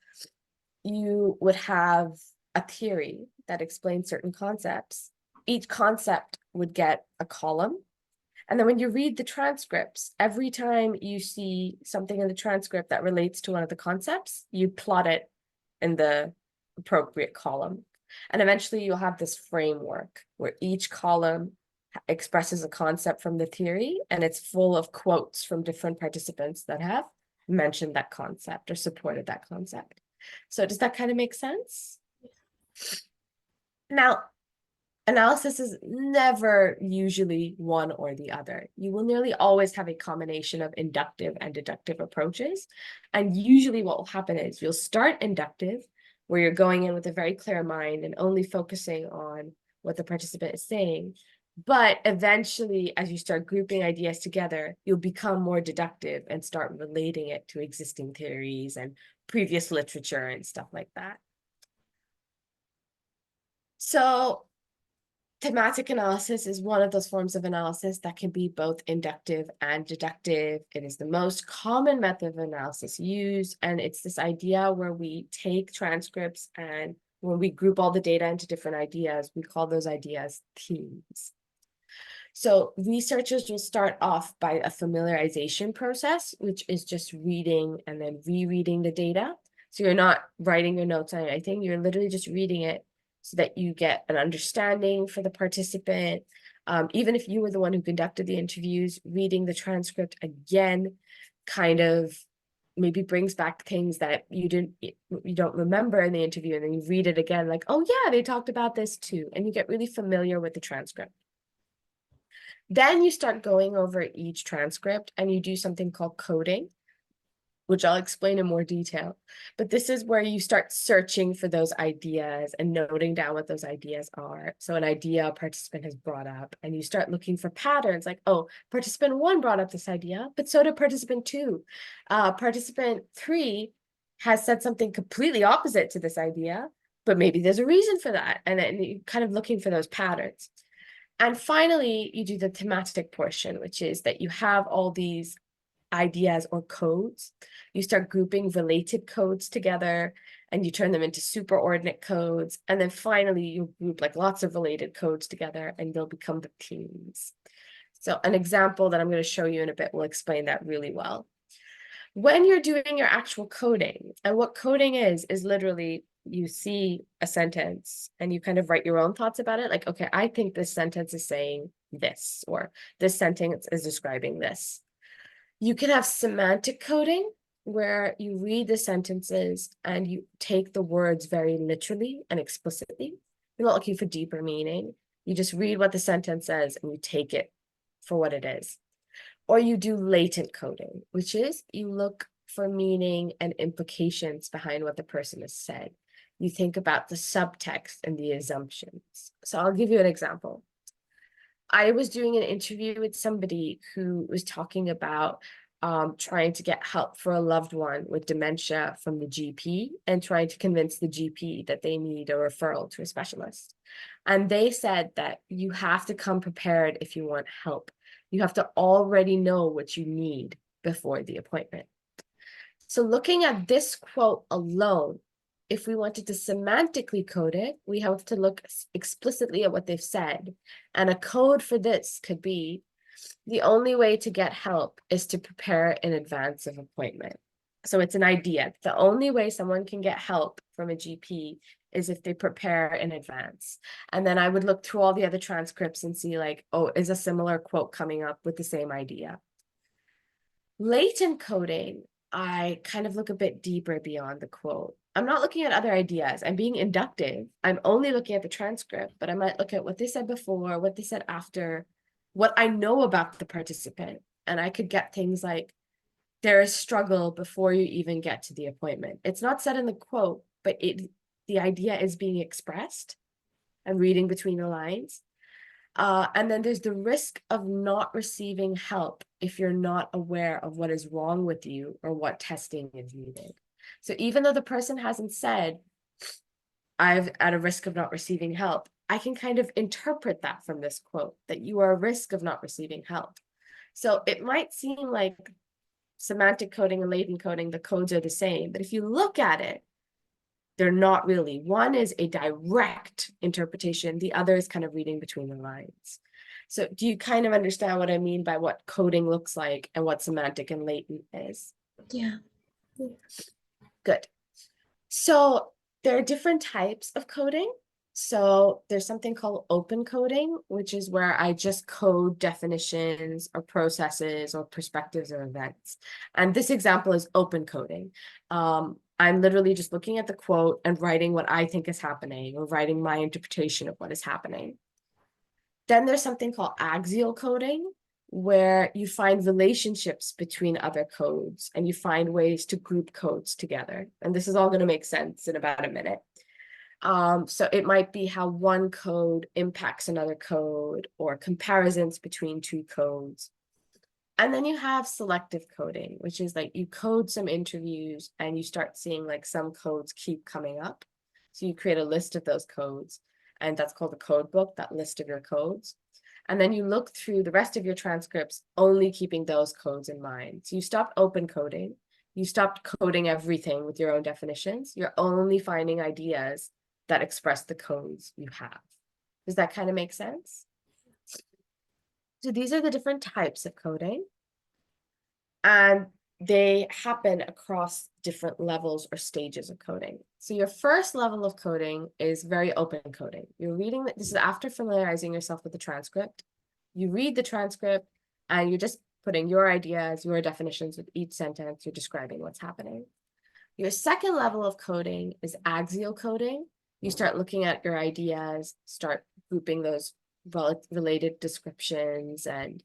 you would have a theory that explains certain concepts. Each concept would get a column. And then when you read the transcripts, every time you see something in the transcript that relates to one of the concepts, you plot it in the appropriate column. And eventually you'll have this framework where each column expresses a concept from the theory, and it's full of quotes from different participants that have mentioned that concept or supported that concept. So does that kind of make sense? Now, analysis is never usually one or the other. You will nearly always have a combination of inductive and deductive approaches. And usually what will happen is you'll start inductive, where you're going in with a very clear mind and only focusing on what the participant is saying. But eventually, as you start grouping ideas together, you'll become more deductive and start relating it to existing theories and previous literature and stuff like that. So thematic analysis is one of those forms of analysis that can be both inductive and deductive. It is the most common method of analysis used, and it's this idea where we take transcripts and when we group all the data into different ideas, we call those ideas themes. So researchers will start off by a familiarization process, which is just reading and then rereading the data. So you're not writing your notes on anything, you're literally just reading it so that you get an understanding for the participant. Even if you were the one who conducted the interviews, reading the transcript again kind of maybe brings back things that you don't remember in the interview, and then you read it again like, oh yeah, they talked about this too, and you get really familiar with the transcript. Then you start going over each transcript and you do something called coding, which I'll explain in more detail. But this is where you start searching for those ideas and noting down what those ideas are. So an idea a participant has brought up, and you start looking for patterns like, oh, participant 1 brought up this idea, but so did participant 2. Participant 3 has said something completely opposite to this idea, but maybe there's a reason for that. And then you're kind of looking for those patterns. And finally, you do the thematic portion, which is that you have all these ideas or codes. You start grouping related codes together and you turn them into superordinate codes. And then finally, you group like lots of related codes together and they'll become the themes. So an example that I'm going to show you in a bit will explain that really well. When you're doing your actual coding, and what coding is literally you see a sentence and you kind of write your own thoughts about it. Like, okay, I think this sentence is saying this, or this sentence is describing this. You can have semantic coding, where you read the sentences and you take the words very literally and explicitly. You're not looking for deeper meaning. You just read what the sentence says and you take it for what it is. Or you do latent coding, which is you look for meaning and implications behind what the person has said. You think about the subtext and the assumptions. So I'll give you an example. I was doing an interview with somebody who was talking about trying to get help for a loved one with dementia from the GP and trying to convince the GP that they need a referral to a specialist. And they said that you have to come prepared if you want help. You have to already know what you need before the appointment. So looking at this quote alone, if we wanted to semantically code it, we have to look explicitly at what they've said. And a code for this could be, the only way to get help is to prepare in advance of appointment. So it's an idea. The only way someone can get help from a GP is if they prepare in advance. And then I would look through all the other transcripts and see like, oh, is a similar quote coming up with the same idea? Latent coding, I kind of look a bit deeper beyond the quote. I'm not looking at other ideas. I'm being inductive. I'm only looking at the transcript, but I might look at what they said before, what they said after, what I know about the participant. And I could get things like, there is struggle before you even get to the appointment. It's not said in the quote, but the idea is being expressed. I'm reading between the lines. And then there's the risk of not receiving help if you're not aware of what is wrong with you or what testing is needed. So even though the person hasn't said, I'm at a risk of not receiving help, I can kind of interpret that from this quote, that you are at risk of not receiving help. So it might seem like semantic coding and latent coding, the codes are the same, but if you look at it, they're not really. One is a direct interpretation. The other is kind of reading between the lines. So do you kind of understand what I mean by what coding looks like and what semantic and latent is? Yeah. Good. So there are different types of coding. So there's something called open coding, which is where I just code definitions or processes or perspectives or events. And this example is open coding. I'm literally just looking at the quote and writing what I think is happening or writing my interpretation of what is happening. Then there's something called axial coding, where you find relationships between other codes and you find ways to group codes together. And this is all going to make sense in about a minute. So it might be how one code impacts another code or comparisons between two codes. And then you have selective coding, which is like you code some interviews and you start seeing like some codes keep coming up. So you create a list of those codes, and that's called a code book, that list of your codes. And then you look through the rest of your transcripts, only keeping those codes in mind. So you stopped open coding. You stopped coding everything with your own definitions. You're only finding ideas that express the codes you have. Does that kind of make sense? So these are the different types of coding, and they happen across different levels or stages of coding. So your first level of coding is very open coding. You're reading that, this is after familiarizing yourself with the transcript. You read the transcript and you're just putting your ideas, your definitions with each sentence, you're describing what's happening. Your second level of coding is axial coding. You start looking at your ideas, start grouping those related descriptions, and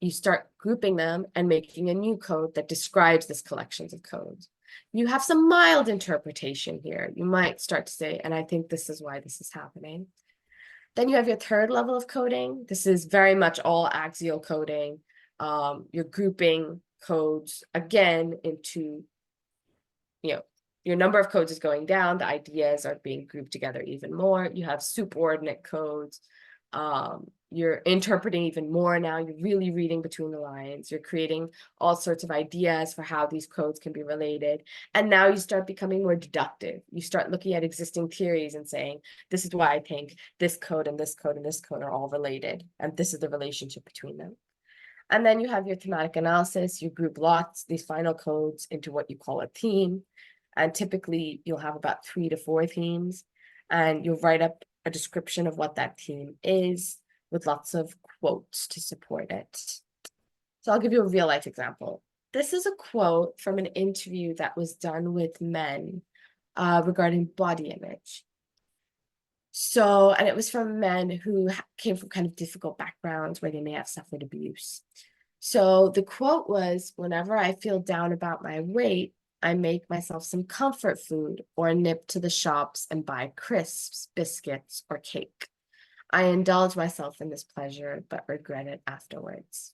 you start grouping them and making a new code that describes this collections of codes. You have some mild interpretation here. You might start to say, and I think this is why this is happening. Then you have your third level of coding. This is very much all axial coding. You're grouping codes again into, your number of codes is going down. The ideas are being grouped together even more. You have superordinate codes. You're interpreting even more now. You're really reading between the lines. You're creating all sorts of ideas for how these codes can be related. And now you start becoming more deductive. You start looking at existing theories and saying, this is why I think this code and this code and this code are all related. And this is the relationship between them. And then you have your thematic analysis. You group these final codes into what you call a theme. And typically you'll have about 3 to 4 themes, and you'll write up a description of what that theme is with lots of quotes to support it. So I'll give you a real life example. This is a quote from an interview that was done with men regarding body image. So, and it was from men who came from kind of difficult backgrounds where they may have suffered abuse. So the quote was, whenever I feel down about my weight, I make myself some comfort food or nip to the shops and buy crisps, biscuits, or cake. I indulge myself in this pleasure, but regret it afterwards.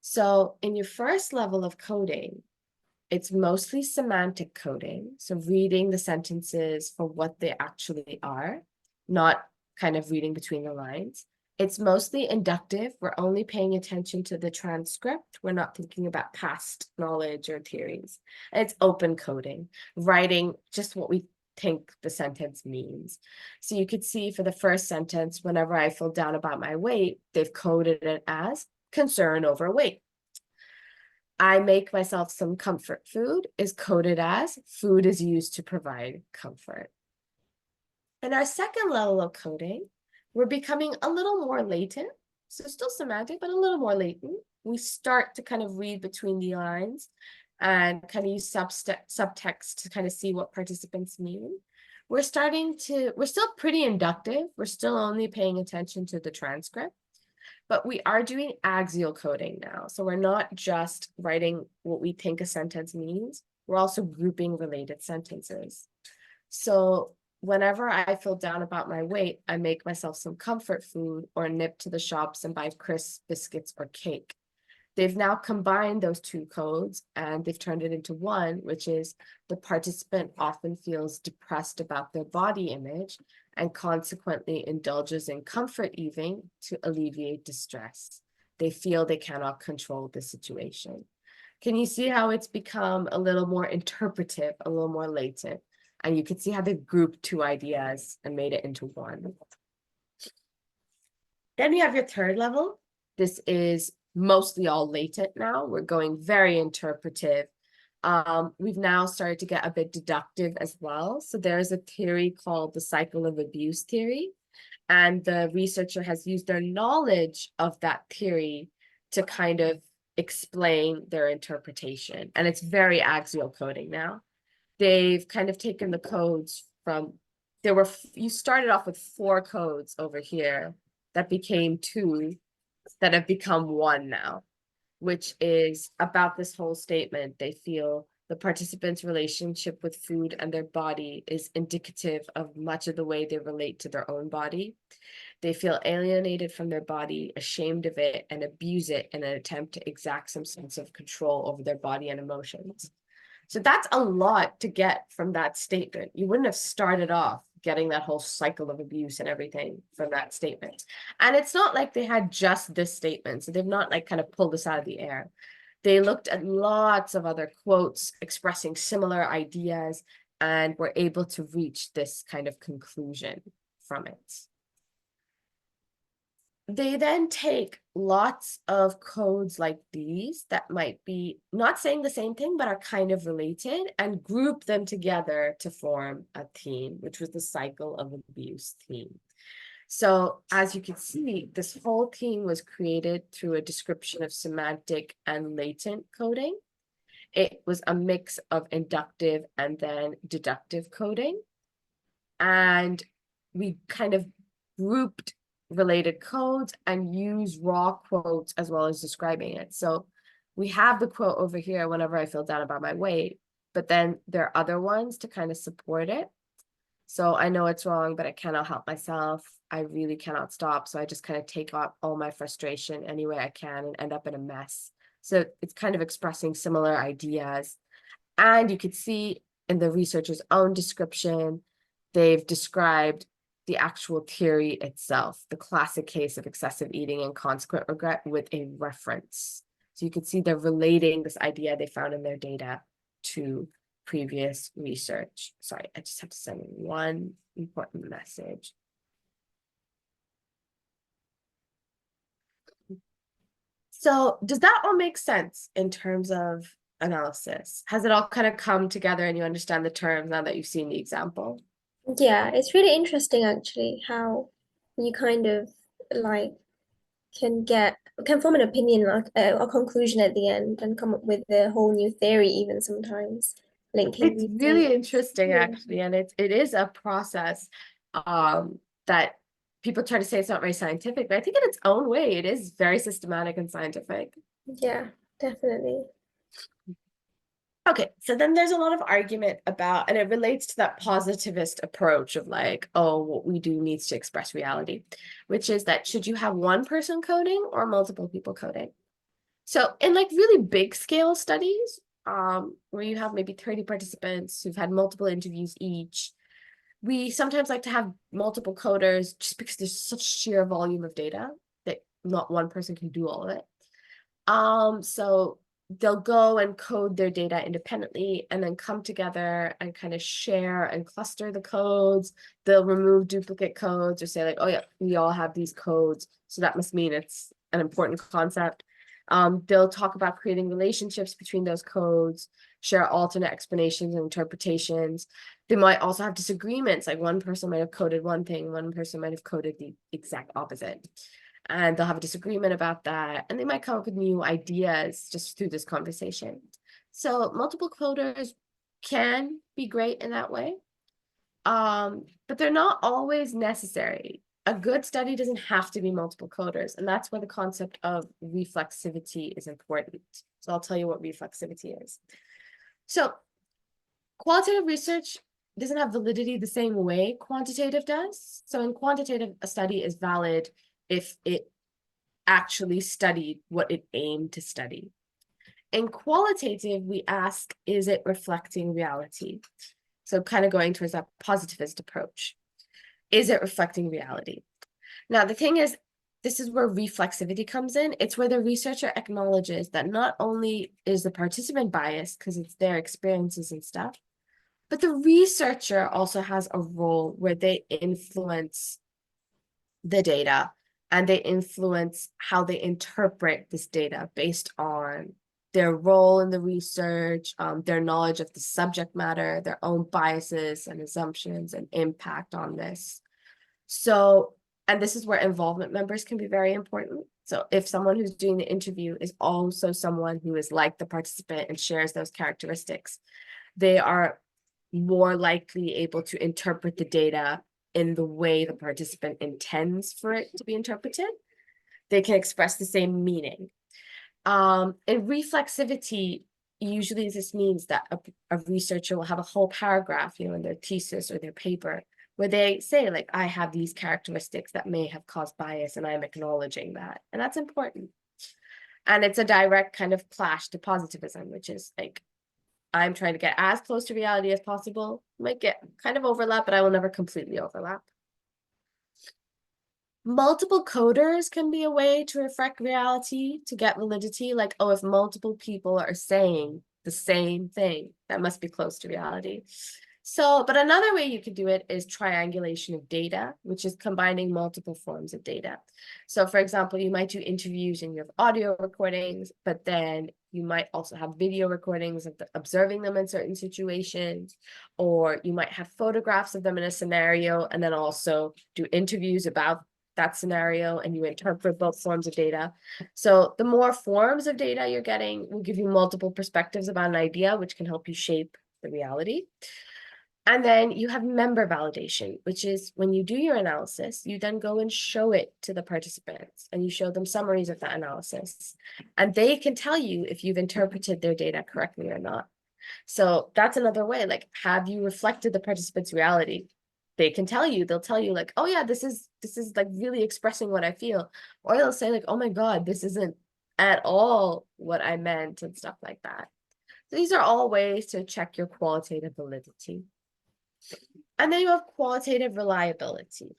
So in your first level of coding, it's mostly semantic coding, so reading the sentences for what they actually are, not kind of reading between the lines. It's mostly inductive. We're only paying attention to the transcript. We're not thinking about past knowledge or theories. And it's open coding, writing just what we think the sentence means. So you could see for the first sentence, whenever I feel down about my weight, they've coded it as concern over weight. I make myself some comfort food is coded as food is used to provide comfort. In our second level of coding, we're becoming a little more latent. So still semantic, but a little more latent. We start to kind of read between the lines and kind of use subtext to kind of see what participants mean. We're still pretty inductive. We're still only paying attention to the transcript. But we are doing axial coding now. So we're not just writing what we think a sentence means, we're also grouping related sentences. So whenever I feel down about my weight, I make myself some comfort food or nip to the shops and buy crisps, biscuits, or cake. They've now combined those two codes and they've turned it into one, which is the participant often feels depressed about their body image and consequently indulges in comfort eating to alleviate distress. They feel they cannot control the situation. Can you see how it's become a little more interpretive, a little more latent? And you can see how they've grouped two ideas and made it into one. Then we have your third level. This is mostly all latent now. We're going very interpretive. We've now started to get a bit deductive as well. So there's a theory called the cycle of abuse theory. And the researcher has used their knowledge of that theory to kind of explain their interpretation. And it's very axial coding now. They've kind of taken the codes from, you started off with 4 codes over here that became 2 that have become 1 now, which is about this whole statement. They feel the participants' relationship with food and their body is indicative of much of the way they relate to their own body. They feel alienated from their body, ashamed of it, and abuse it in an attempt to exact some sense of control over their body and emotions. So that's a lot to get from that statement. You wouldn't have started off getting that whole cycle of abuse and everything from that statement. And it's not like they had just this statement. So they've not like kind of pulled this out of the air. They looked at lots of other quotes expressing similar ideas and were able to reach this kind of conclusion from it. They then take lots of codes like these that might be not saying the same thing, but are kind of related and group them together to form a theme, which was the cycle of abuse theme. So as you can see, this whole theme was created through a description of semantic and latent coding. It was a mix of inductive and then deductive coding. And we kind of grouped related codes and use raw quotes as well as describing it. So we have the quote over here whenever I feel down about my weight, but then there are other ones to kind of support it. So I know it's wrong, but I cannot help myself. I really cannot stop. So I just kind of take out all my frustration any way I can and end up in a mess. So it's kind of expressing similar ideas. And you could see in the researcher's own description, they've described the actual theory itself, the classic case of excessive eating and consequent regret with a reference. So you can see they're relating this idea they found in their data to previous research. Sorry, I just have to send one important message. So does that all make sense in terms of analysis? Has it all kind of come together and you understand the terms now that you've seen the example? Yeah, it's really interesting actually how you kind of like can form an opinion, like a conclusion at the end, and come up with a whole new theory even sometimes linking It's these really things. interesting Yeah. actually, and it is a process. that people try to say it's not very scientific, but I think in its own way, it is very systematic and scientific. Yeah, definitely. Okay, so then there's a lot of argument about, and it relates to that positivist approach of like, oh, what we do needs to express reality, which is that should you have one person coding or multiple people coding? So in like really big scale studies, where you have maybe 30 participants who've had multiple interviews each, we sometimes like to have multiple coders just because there's such sheer volume of data that not one person can do all of it. So they'll go and code their data independently and then come together and kind of share and cluster the codes. They'll remove duplicate codes or say like, oh yeah, we all have these codes, so that must mean it's an important concept. They'll talk about creating relationships between those codes, share alternate explanations and interpretations. They might also have disagreements, like one person might have coded one thing, one person might have coded the exact opposite. And they'll have a disagreement about that. And they might come up with new ideas just through this conversation. So multiple coders can be great in that way. But they're not always necessary. A good study doesn't have to be multiple coders. And that's where the concept of reflexivity is important. So I'll tell you what reflexivity is. So qualitative research doesn't have validity the same way quantitative does. So in quantitative, a study is valid if it actually studied what it aimed to study. In qualitative, we ask, is it reflecting reality? So kind of going towards that positivist approach. Is it reflecting reality? Now, the thing is, this is where reflexivity comes in. It's where the researcher acknowledges that not only is the participant biased because it's their experiences and stuff, but the researcher also has a role where they influence the data and they influence how they interpret this data based on their role in the research, their knowledge of the subject matter, their own biases and assumptions and impact on this. So, and this is where involvement members can be very important. So if someone who's doing the interview is also someone who is like the participant and shares those characteristics, they are more likely able to interpret the data in the way the participant intends for it to be interpreted. They can express the same meaning. In reflexivity, usually this means that a researcher will have a whole paragraph, in their thesis or their paper, where they say, like, I have these characteristics that may have caused bias, and I'm acknowledging that. And that's important. And it's a direct kind of clash to positivism, which is like, I'm trying to get as close to reality as possible. Might get kind of overlap, but I will never completely overlap. Multiple coders can be a way to reflect reality to get validity. Like, oh, if multiple people are saying the same thing, that must be close to reality. So, but another way you could do it is triangulation of data, which is combining multiple forms of data. So for example, you might do interviews and you have audio recordings, but then you might also have video recordings of observing them in certain situations, or you might have photographs of them in a scenario and then also do interviews about that scenario and you interpret both forms of data. So the more forms of data you're getting will give you multiple perspectives about an idea, which can help you shape the reality. And then you have member validation, which is when you do your analysis, you then go and show it to the participants and you show them summaries of that analysis. And they can tell you if you've interpreted their data correctly or not. So that's another way, like, have you reflected the participants' reality? They can tell you, they'll tell you like, oh yeah, this is like really expressing what I feel. Or they'll say like, oh my God, this isn't at all what I meant and stuff like that. So these are all ways to check your qualitative validity. And then you have qualitative reliability,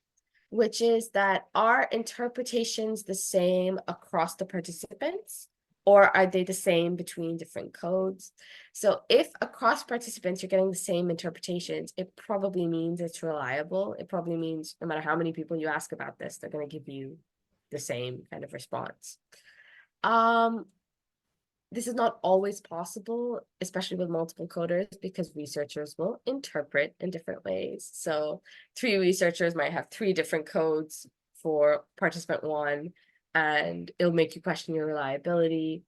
which is that are interpretations the same across the participants, or are they the same between different codes? So if across participants you're getting the same interpretations, it probably means it's reliable. It probably means no matter how many people you ask about this, they're going to give you the same kind of response. This is not always possible, especially with multiple coders, because researchers will interpret in different ways. So 3 researchers might have 3 different codes for participant 1, and it'll make you question your reliability.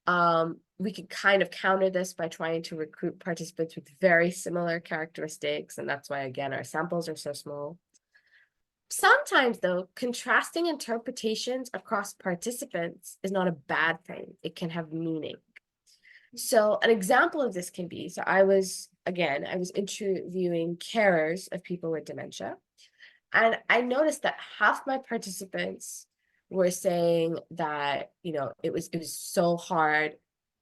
We can kind of counter this by trying to recruit participants with very similar characteristics, and that's why, again, our samples are so small. Sometimes, though, contrasting interpretations across participants is not a bad thing. It can have meaning. So, an example of this can be, I was interviewing carers of people with dementia, and I noticed that half my participants were saying that, it was so hard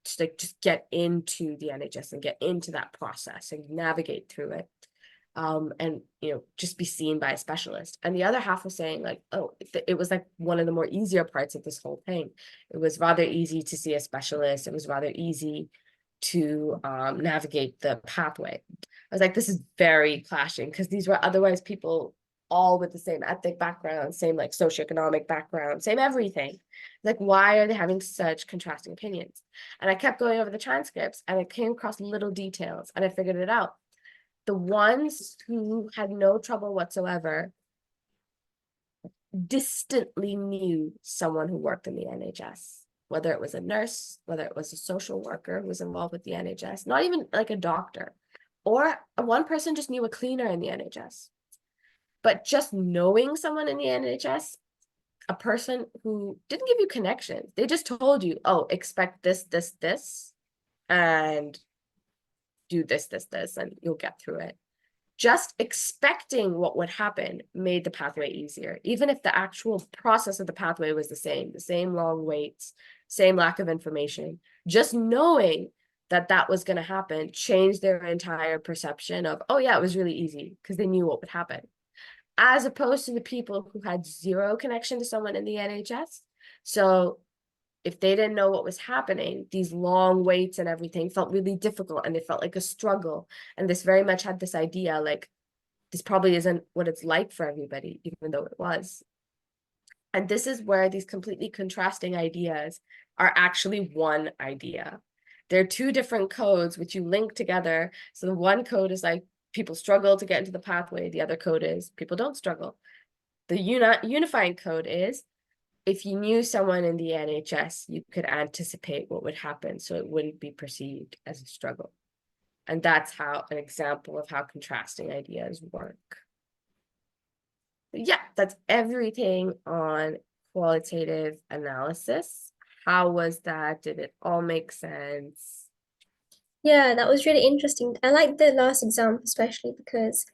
to like just get into the NHS and get into that process and navigate through it. And just be seen by a specialist. And the other half was saying like, oh, it was like one of the more easier parts of this whole thing. It was rather easy to see a specialist. It was rather easy to navigate the pathway. I was like, this is very clashing because these were otherwise people all with the same ethnic background, same like socioeconomic background, same everything. Like, why are they having such contrasting opinions? And I kept going over the transcripts and I came across little details and I figured it out. The ones who had no trouble whatsoever distantly knew someone who worked in the NHS, whether it was a nurse, whether it was a social worker who was involved with the NHS, not even like a doctor, or one person just knew a cleaner in the NHS. But just knowing someone in the NHS, a person who didn't give you connections, they just told you, oh, expect this, this, this, and do this, this, this, and you'll get through it. Just expecting what would happen made the pathway easier, even if the actual process of the pathway was the same long waits, same lack of information. Just knowing that that was going to happen changed their entire perception of, oh yeah, it was really easy because they knew what would happen. As opposed to the people who had zero connection to someone in the NHS. So if they didn't know what was happening, these long waits and everything felt really difficult and it felt like a struggle. And this very much had this idea like, this probably isn't what it's like for everybody, even though it was. And this is where these completely contrasting ideas are actually one idea. They're two different codes which you link together. So the one code is like people struggle to get into the pathway. The other code is people don't struggle. The unifying code is if you knew someone in the NHS, you could anticipate what would happen so it wouldn't be perceived as a struggle. And that's how an example of how contrasting ideas work. Yeah, that's everything on qualitative analysis. How was that? Did it all make sense? Yeah, that was really interesting. I like the last example especially because